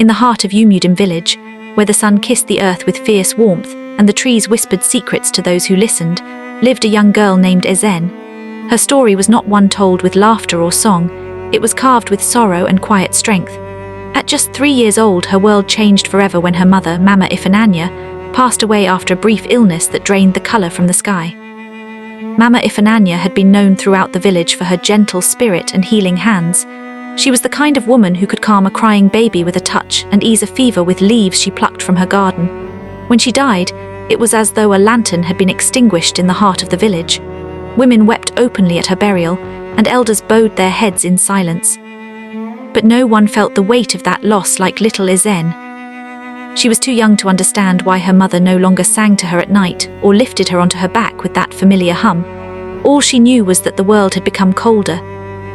In the heart of Umudim village, where the sun kissed the earth with fierce warmth and the trees whispered secrets to those who listened, lived a young girl named Ezen. Her story was not one told with laughter or song, it was carved with sorrow and quiet strength. At just 3 years old, her world changed forever when her mother, Mama Ifananya, passed away after a brief illness that drained the color from the sky. Mama Ifananya had been known throughout the village for her gentle spirit and healing hands. She was the kind of woman who could calm a crying baby with a touch and ease a fever with leaves she plucked from her garden. When she died, it was as though a lantern had been extinguished in the heart of the village. Women wept openly at her burial, and elders bowed their heads in silence. But no one felt the weight of that loss like little Ezen. She was too young to understand why her mother no longer sang to her at night or lifted her onto her back with that familiar hum. All she knew was that the world had become colder.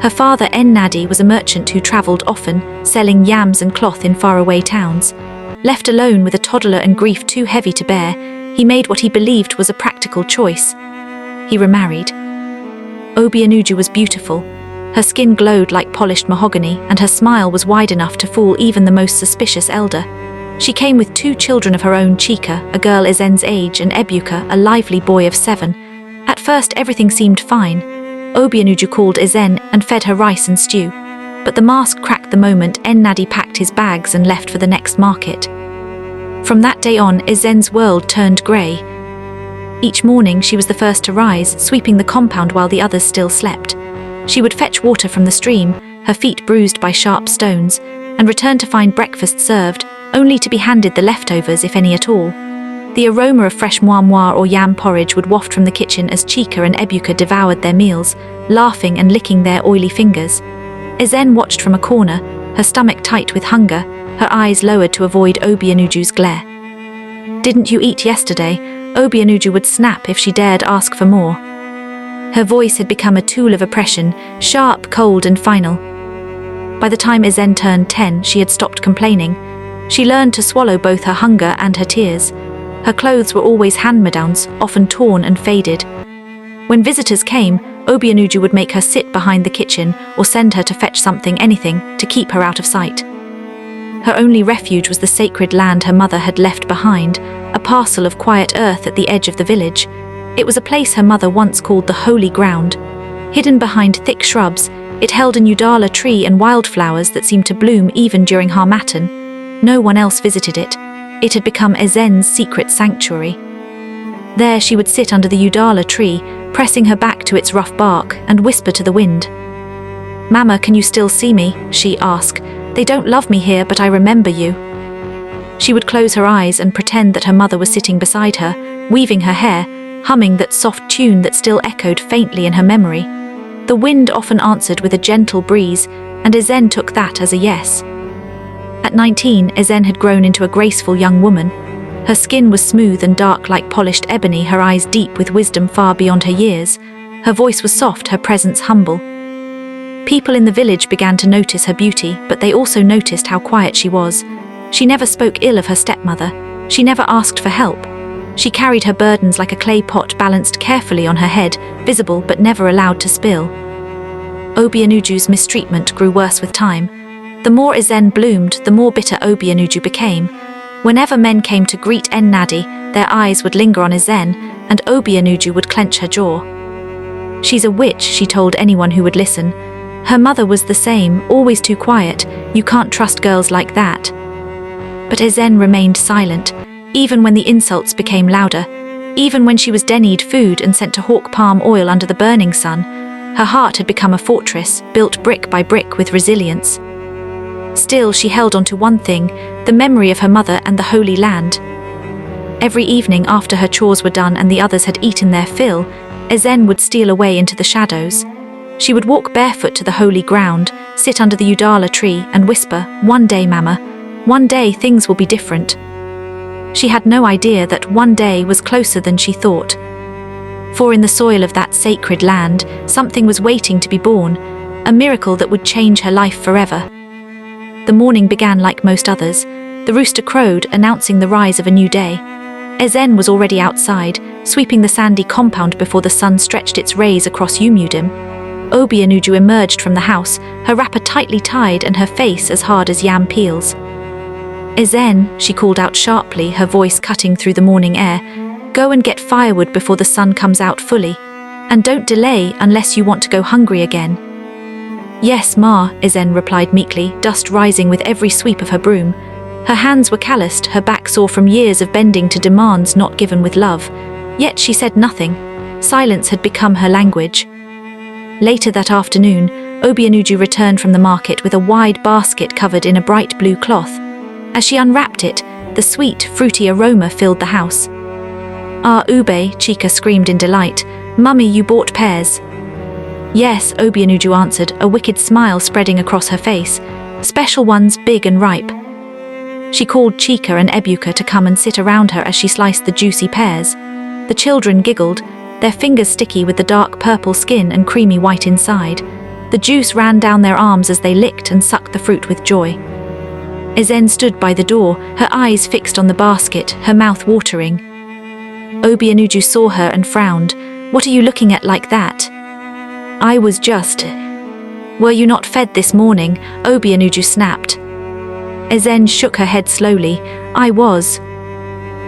Her father, Nadi, was a merchant who travelled often, selling yams and cloth in faraway towns. Left alone with a toddler and grief too heavy to bear, he made what he believed was a practical choice. He remarried. Obianuju was beautiful. Her skin glowed like polished mahogany, and her smile was wide enough to fool even the most suspicious elder. She came with 2 children of her own, Chika, a girl Ezen's age, and Ebuka, a lively boy of 7. At first everything seemed fine. Obianuju called Ezen and fed her rice and stew. But the mask cracked the moment Nadi packed his bags and left for the next market. From that day on, Ezen's world turned grey. Each morning she was the first to rise, sweeping the compound while the others still slept. She would fetch water from the stream, her feet bruised by sharp stones, and return to find breakfast served, only to be handed the leftovers, if any at all. The aroma of fresh moi or yam porridge would waft from the kitchen as Chika and Ebuka devoured their meals, laughing and licking their oily fingers. Ezen watched from a corner, her stomach tight with hunger, her eyes lowered to avoid Obianuju's glare. "Didn't you eat yesterday?" Obianuju would snap if she dared ask for more. Her voice had become a tool of oppression, sharp, cold, and final. By the time Ezen turned 10, she had stopped complaining. She learned to swallow both her hunger and her tears. Her clothes were always hand-me-downs, often torn and faded. When visitors came, Obianuju would make her sit behind the kitchen or send her to fetch something, anything, to keep her out of sight. Her only refuge was the sacred land her mother had left behind, a parcel of quiet earth at the edge of the village. It was a place her mother once called the holy ground. Hidden behind thick shrubs, it held a Udala tree and wildflowers that seemed to bloom even during Harmattan. No one else visited it. It had become Ezen's secret sanctuary. There she would sit under the Udala tree, pressing her back to its rough bark, and whisper to the wind. "Mama, can you still see me?" she asked. "They don't love me here, but I remember you." She would close her eyes and pretend that her mother was sitting beside her, weaving her hair, humming that soft tune that still echoed faintly in her memory. The wind often answered with a gentle breeze, and Ezen took that as a yes. At 19, Ezen had grown into a graceful young woman. Her skin was smooth and dark like polished ebony, her eyes deep with wisdom far beyond her years. Her voice was soft, her presence humble. People in the village began to notice her beauty, but they also noticed how quiet she was. She never spoke ill of her stepmother. She never asked for help. She carried her burdens like a clay pot balanced carefully on her head, visible but never allowed to spill. Obianuju's mistreatment grew worse with time. The more Ezen bloomed, the more bitter Obianuju became. Whenever men came to greet Nadi, their eyes would linger on Ezen, and Obianuju would clench her jaw. "She's a witch," she told anyone who would listen. Her mother was the same, always too quiet. "You can't trust girls like that." But Ezen remained silent, even when the insults became louder. Even when she was denied food and sent to hawk palm oil under the burning sun, her heart had become a fortress, built brick by brick with resilience. Still, she held on to one thing, the memory of her mother and the Holy Land. Every evening after her chores were done and the others had eaten their fill, Ezen would steal away into the shadows. She would walk barefoot to the holy ground, sit under the Udala tree and whisper, "One day, Mama, one day things will be different." She had no idea that one day was closer than she thought. For in the soil of that sacred land, something was waiting to be born, a miracle that would change her life forever. The morning began like most others. The rooster crowed, announcing the rise of a new day. Ezen was already outside, sweeping the sandy compound before the sun stretched its rays across Umudim. Obianuju emerged from the house, her wrapper tightly tied and her face as hard as yam peels. "Ezen," she called out sharply, her voice cutting through the morning air, "go and get firewood before the sun comes out fully. And don't delay unless you want to go hungry again." "Yes, Ma," Ezen replied meekly, dust rising with every sweep of her broom. Her hands were calloused, her back sore from years of bending to demands not given with love. Yet she said nothing. Silence had become her language. Later that afternoon, Obianuju returned from the market with a wide basket covered in a bright blue cloth. As she unwrapped it, the sweet, fruity aroma filled the house. "Ah, Ube," Chika screamed in delight. "Mummy, you bought pears." "Yes," Obianuju answered, a wicked smile spreading across her face. "Special ones, big and ripe." She called Chika and Ebuka to come and sit around her as she sliced the juicy pears. The children giggled, their fingers sticky with the dark purple skin and creamy white inside. The juice ran down their arms as they licked and sucked the fruit with joy. Ezen stood by the door, her eyes fixed on the basket, her mouth watering. Obianuju saw her and frowned. "What are you looking at like that?" "I was just..." "Were you not fed this morning?" Obianuju snapped. Ezen shook her head slowly. "I was."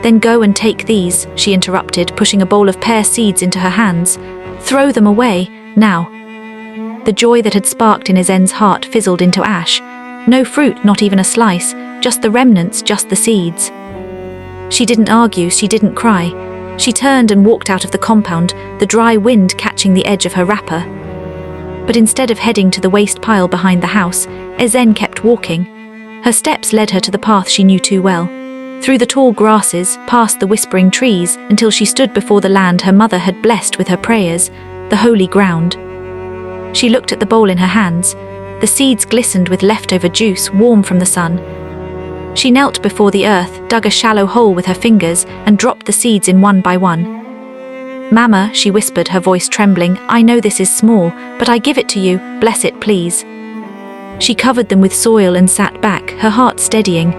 "Then go and take these," she interrupted, pushing a bowl of pear seeds into her hands. "Throw them away, now." The joy that had sparked in Ezen's heart fizzled into ash. No fruit, not even a slice, just the remnants, just the seeds. She didn't argue, she didn't cry. She turned and walked out of the compound, the dry wind catching the edge of her wrapper. But instead of heading to the waste pile behind the house, Ezen kept walking. Her steps led her to the path she knew too well. Through the tall grasses, past the whispering trees, until she stood before the land her mother had blessed with her prayers, the holy ground. She looked at the bowl in her hands. The seeds glistened with leftover juice, warm from the sun. She knelt before the earth, dug a shallow hole with her fingers, and dropped the seeds in one by one. "Mama," she whispered, her voice trembling, "I know this is small, but I give it to you, bless it please." She covered them with soil and sat back, her heart steadying.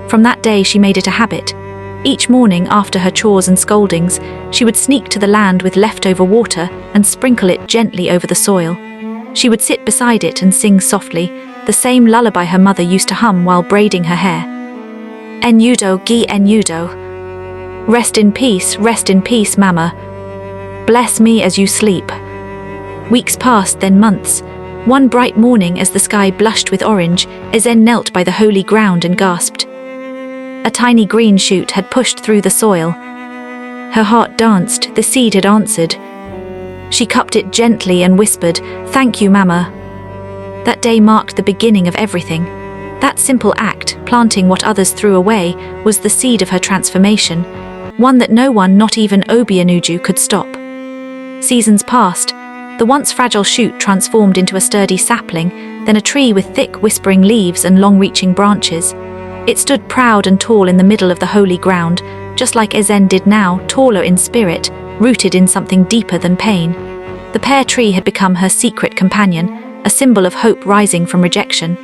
From that day she made it a habit. Each morning, after her chores and scoldings, she would sneak to the land with leftover water and sprinkle it gently over the soil. She would sit beside it and sing softly, the same lullaby her mother used to hum while braiding her hair. "Enudo, gi enudo. Rest in peace, Mama. Bless me as you sleep." Weeks passed, then months. One bright morning, as the sky blushed with orange, Ezen knelt by the holy ground and gasped. A tiny green shoot had pushed through the soil. Her heart danced, the seed had answered. She cupped it gently and whispered, "Thank you, Mama." That day marked the beginning of everything. That simple act, planting what others threw away, was the seed of her transformation, one that no one, not even Obianuju, could stop. Seasons passed. The once fragile shoot transformed into a sturdy sapling, then a tree with thick, whispering leaves and long-reaching branches. It stood proud and tall in the middle of the holy ground, just like Ezen did now, taller in spirit, rooted in something deeper than pain. The pear tree had become her secret companion, a symbol of hope rising from rejection.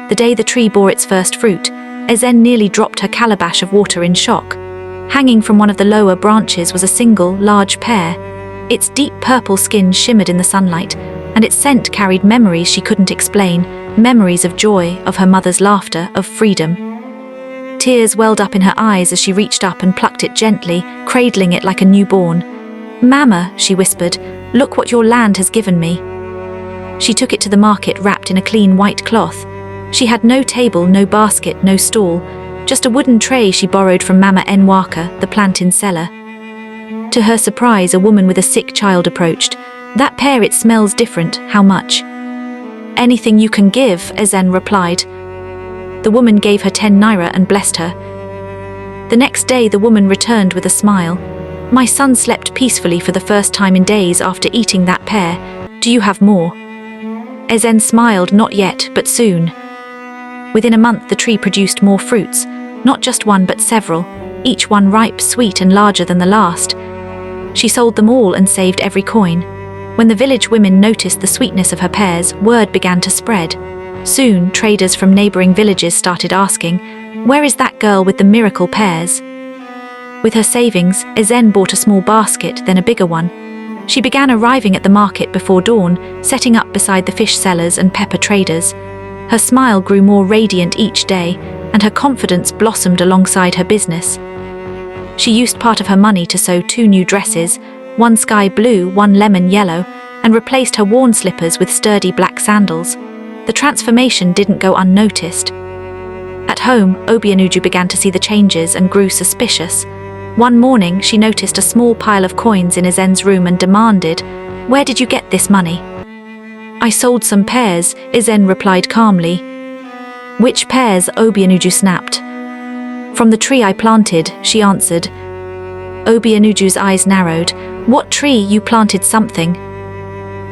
The day the tree bore its first fruit, Ezen nearly dropped her calabash of water in shock. Hanging from one of the lower branches was a single, large pear. Its deep purple skin shimmered in the sunlight, and its scent carried memories she couldn't explain, memories of joy, of her mother's laughter, of freedom. Tears welled up in her eyes as she reached up and plucked it gently, cradling it like a newborn. "Mama," she whispered, "look what your land has given me." She took it to the market wrapped in a clean white cloth. She had no table, no basket, no stall, just a wooden tray she borrowed from Mama Nwaka, the plantain seller. To her surprise, a woman with a sick child approached. "That pear, it smells different, how much?" "Anything you can give," Ezen replied. The woman gave her 10 naira and blessed her. The next day the woman returned with a smile. "My son slept peacefully for the first time in days after eating that pear. Do you have more?" Ezen smiled, "Not yet, but soon." Within a month the tree produced more fruits, not just one but several, each one ripe, sweet and larger than the last. She sold them all and saved every coin. When the village women noticed the sweetness of her pears, word began to spread. Soon, traders from neighboring villages started asking, "Where is that girl with the miracle pears?" With her savings, Ezen bought a small basket, then a bigger one. She began arriving at the market before dawn, setting up beside the fish sellers and pepper traders. Her smile grew more radiant each day, and her confidence blossomed alongside her business. She used part of her money to sew 2 new dresses, one sky blue, one lemon yellow, and replaced her worn slippers with sturdy black sandals. The transformation didn't go unnoticed. At home, Obianuju began to see the changes and grew suspicious. One morning, she noticed a small pile of coins in Ezen's room and demanded, "Where did you get this money?" "I sold some pears," Ezen replied calmly. "Which pears?" Obianuju snapped. "From the tree I planted," she answered. Obianuju's eyes narrowed. "What tree? You planted something?"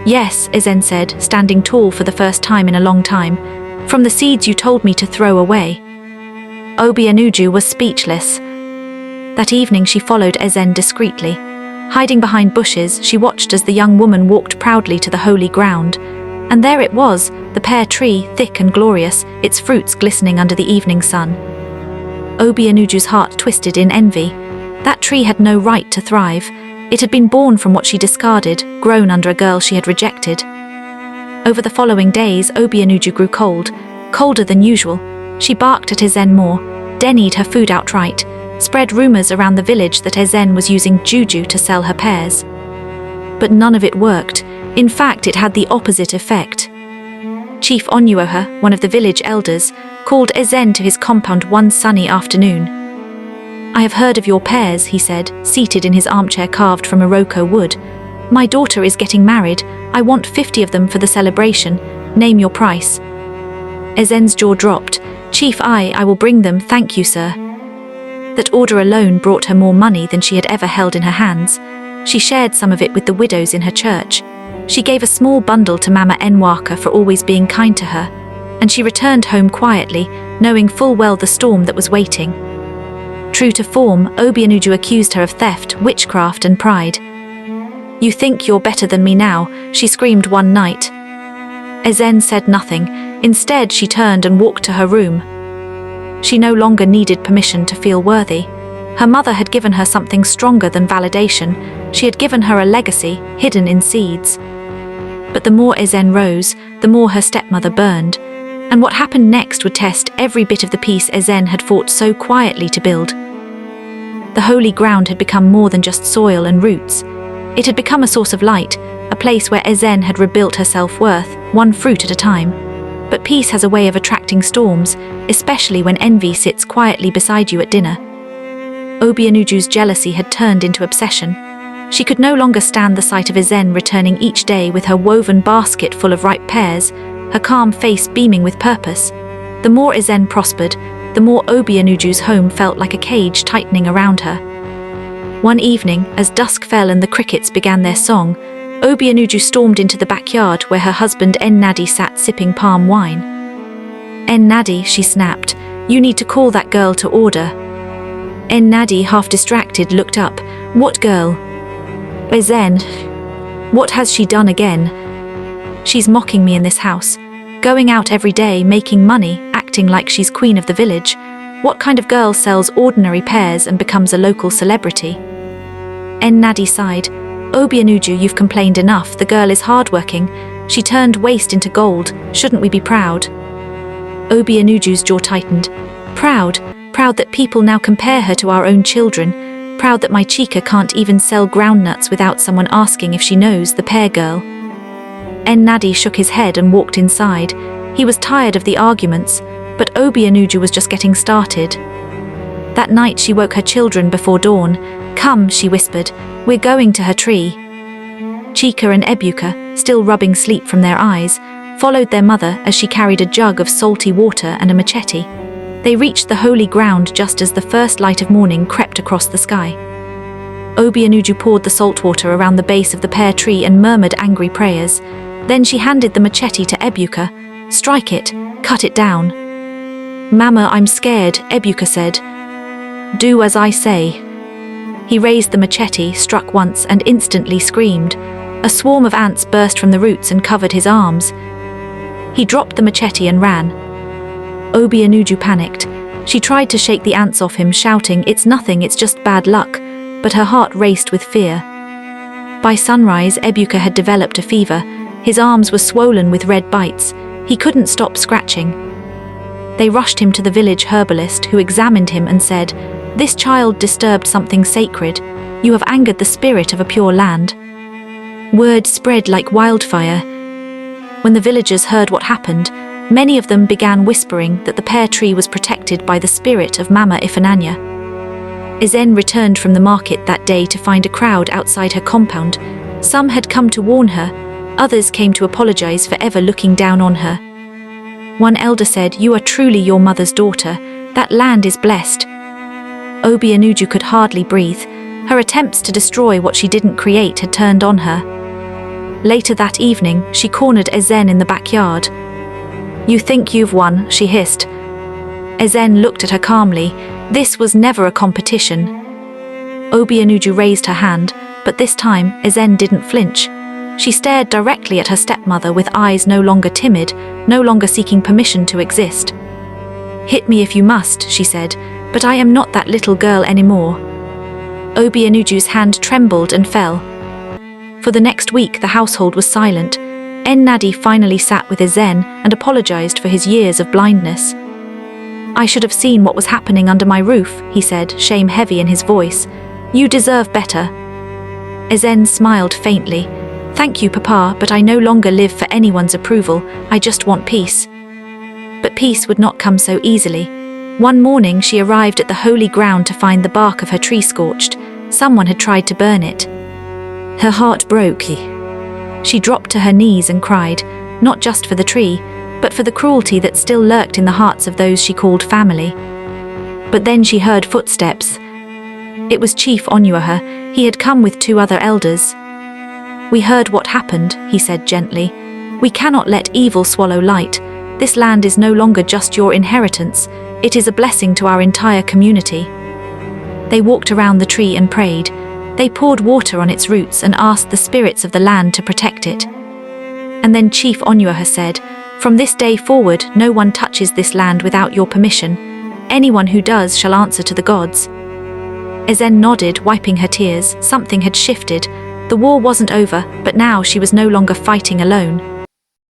"Yes," Ezen said, standing tall for the first time in a long time. "From the seeds you told me to throw away." Obianuju was speechless. That evening she followed Ezen discreetly. Hiding behind bushes, she watched as the young woman walked proudly to the holy ground. And there it was, the pear tree, thick and glorious, its fruits glistening under the evening sun. Obianuju's heart twisted in envy. That tree had no right to thrive. It had been born from what she discarded, grown under a girl she had rejected. Over the following days, Obianuju grew cold, colder than usual. She barked at Ezen more, dennied her food outright, spread rumors around the village that Ezen was using juju to sell her pears. But none of it worked. In fact, it had the opposite effect. Chief Onuoha, one of the village elders, called Ezen to his compound one sunny afternoon. "I have heard of your pears," he said, seated in his armchair carved from Iroko wood. "My daughter is getting married. I want 50 of them for the celebration. Name your price." Ezen's jaw dropped. "Chief, I will bring them, thank you, sir." That order alone brought her more money than she had ever held in her hands. She shared some of it with the widows in her church. She gave a small bundle to Mama Nwaka for always being kind to her, and she returned home quietly, knowing full well the storm that was waiting. True to form, Obianuju accused her of theft, witchcraft and pride. "You think you're better than me now," she screamed one night. Ezen said nothing. Instead, she turned and walked to her room. She no longer needed permission to feel worthy. Her mother had given her something stronger than validation. She had given her a legacy, hidden in seeds. But the more Ezen rose, the more her stepmother burned. And what happened next would test every bit of the peace Ezen had fought so quietly to build. The holy ground had become more than just soil and roots. It had become a source of light, a place where Ezen had rebuilt her self-worth, one fruit at a time. But peace has a way of attracting storms, especially when envy sits quietly beside you at dinner. Obianuju's jealousy had turned into obsession. She could no longer stand the sight of Ezen returning each day with her woven basket full of ripe pears, her calm face beaming with purpose. The more Ezen prospered, the more Obianuju's home felt like a cage tightening around her. One evening, as dusk fell and the crickets began their song, Obianuju stormed into the backyard where her husband Nnadi sat sipping palm wine. "Nnadi," she snapped, "you need to call that girl to order." Nnadi, half distracted, looked up. "What girl?" "Ezen. What has she done again?" "She's mocking me in this house. Going out every day, making money, acting like she's queen of the village. What kind of girl sells ordinary pears and becomes a local celebrity?" Nnadi sighed. "Obianuju, you've complained enough. The girl is hardworking. She turned waste into gold. Shouldn't we be proud?" Obianuju's jaw tightened. "Proud? Proud that people now compare her to our own children. Proud that my chica can't even sell groundnuts without someone asking if she knows the pear girl." Nnadi shook his head and walked inside. He was tired of the arguments, but Obianuju was just getting started. That night she woke her children before dawn. "Come," she whispered, "we're going to her tree." Chika and Ebuka, still rubbing sleep from their eyes, followed their mother as she carried a jug of salty water and a machete. They reached the holy ground just as the first light of morning crept across the sky. Obianuju poured the salt water around the base of the pear tree and murmured angry prayers. Then she handed the machete to Ebuka. "Strike it, cut it down." "Mama, I'm scared," Ebuka said. "Do as I say." He raised the machete, struck once, and instantly screamed. A swarm of ants burst from the roots and covered his arms. He dropped the machete and ran. Obianuju panicked. She tried to shake the ants off him, shouting, "It's nothing, it's just bad luck," but her heart raced with fear. By sunrise, Ebuka had developed a fever. His arms were swollen with red bites. He couldn't stop scratching. They rushed him to the village herbalist, who examined him and said, "This child disturbed something sacred. You have angered the spirit of a pure land." Word spread like wildfire. When the villagers heard what happened, many of them began whispering that the pear tree was protected by the spirit of Mama Ifananya. Ezen returned from the market that day to find a crowd outside her compound. Some had come to warn her, others came to apologize for ever looking down on her. One elder said, "You are truly your mother's daughter. That land is blessed." Obianuju could hardly breathe. Her attempts to destroy what she didn't create had turned on her. Later that evening, she cornered Ezen in the backyard. "You think you've won," she hissed. Ezen looked at her calmly. This was never a competition. Obianuju raised her hand, but this time, Ezen didn't flinch. She stared directly at her stepmother with eyes no longer timid, no longer seeking permission to exist. "Hit me if you must," she said, "but I am not that little girl anymore." Obianuju's hand trembled and fell. For the next week, the household was silent. Ennadi finally sat with Ezen and apologized for his years of blindness. "I should have seen what was happening under my roof," he said, shame heavy in his voice. "You deserve better." Ezen smiled faintly. "Thank you, Papa, but I no longer live for anyone's approval. I just want peace." But peace would not come so easily. One morning she arrived at the holy ground to find the bark of her tree scorched. Someone had tried to burn it. Her heart broke. She dropped to her knees and cried, not just for the tree, but for the cruelty that still lurked in the hearts of those she called family. But then she heard footsteps. It was Chief Onyuaha. He had come with 2 other elders. "We heard what happened," he said gently. "We cannot let evil swallow light. This land is no longer just your inheritance. It is a blessing to our entire community." They walked around the tree and prayed. They poured water on its roots and asked the spirits of the land to protect it. And then Chief Onyuaha said, "From this day forward, no one touches this land without your permission. Anyone who does shall answer to the gods." Ezen nodded, wiping her tears. Something had shifted. The war wasn't over, but now she was no longer fighting alone.